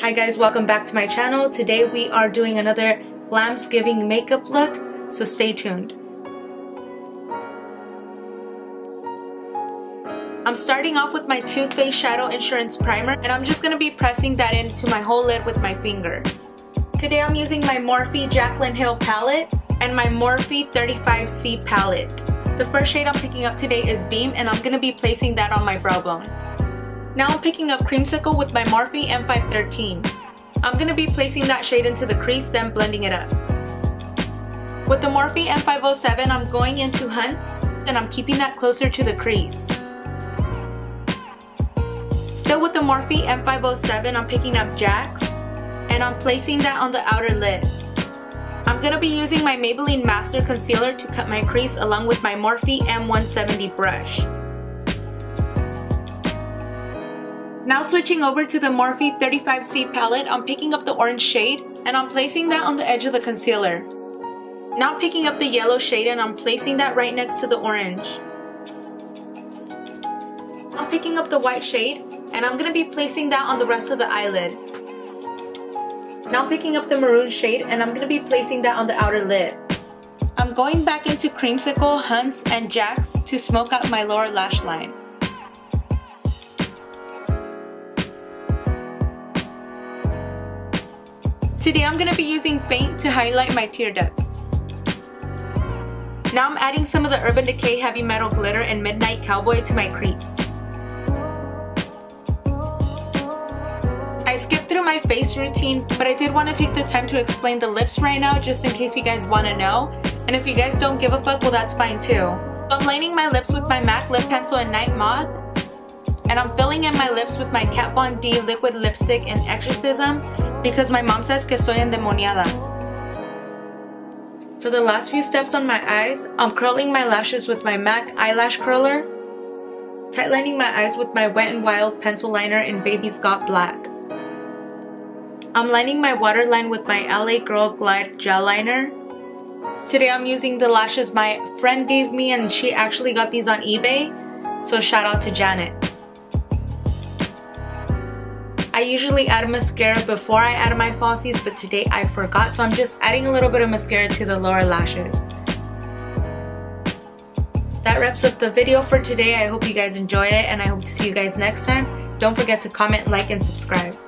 Hi guys, welcome back to my channel. Today we are doing another Glamsgiving makeup look, so stay tuned. I'm starting off with my Too Faced Shadow Insurance Primer, and I'm just going to be pressing that into my whole lid with my finger. Today I'm using my Morphe Jaclyn Hill palette and my Morphe 35C palette. The first shade I'm picking up today is Beam, and I'm going to be placing that on my brow bone. Now I'm picking up Creamsicle with my Morphe M513. I'm going to be placing that shade into the crease, then blending it up. With the Morphe M507, I'm going into Hunts, and I'm keeping that closer to the crease. Still with the Morphe M507, I'm picking up Jax, and I'm placing that on the outer lid. I'm going to be using my Maybelline Master Concealer to cut my crease along with my Morphe M170 brush. Now switching over to the Morphe 35C palette, I'm picking up the orange shade and I'm placing that on the edge of the concealer. Now picking up the yellow shade and I'm placing that right next to the orange. I'm picking up the white shade and I'm going to be placing that on the rest of the eyelid. Now picking up the maroon shade and I'm going to be placing that on the outer lid. I'm going back into Creamsicle, Hunts, and Jax to smoke out my lower lash line. Today I'm going to be using Faint to highlight my tear duct. Now I'm adding some of the Urban Decay Heavy Metal Glitter and Midnight Cowboy to my crease. I skipped through my face routine, but I did want to take the time to explain the lips right now just in case you guys want to know. And if you guys don't give a fuck, well that's fine too. So I'm lining my lips with my MAC lip pencil in Night Moth. And I'm filling in my lips with my Kat Von D liquid lipstick in Exorcism because my mom says que soy endemoniada. For the last few steps on my eyes, I'm curling my lashes with my MAC eyelash curler, tightlining my eyes with my Wet n Wild pencil liner in Baby Scott Black. I'm lining my waterline with my LA Girl Glide gel liner. Today I'm using the lashes my friend gave me, and she actually got these on eBay, so shout out to Janet. I usually add mascara before I add my falsies, but today I forgot, so I'm just adding a little bit of mascara to the lower lashes. That wraps up the video for today. I hope you guys enjoyed it, and I hope to see you guys next time. Don't forget to comment, like, and subscribe.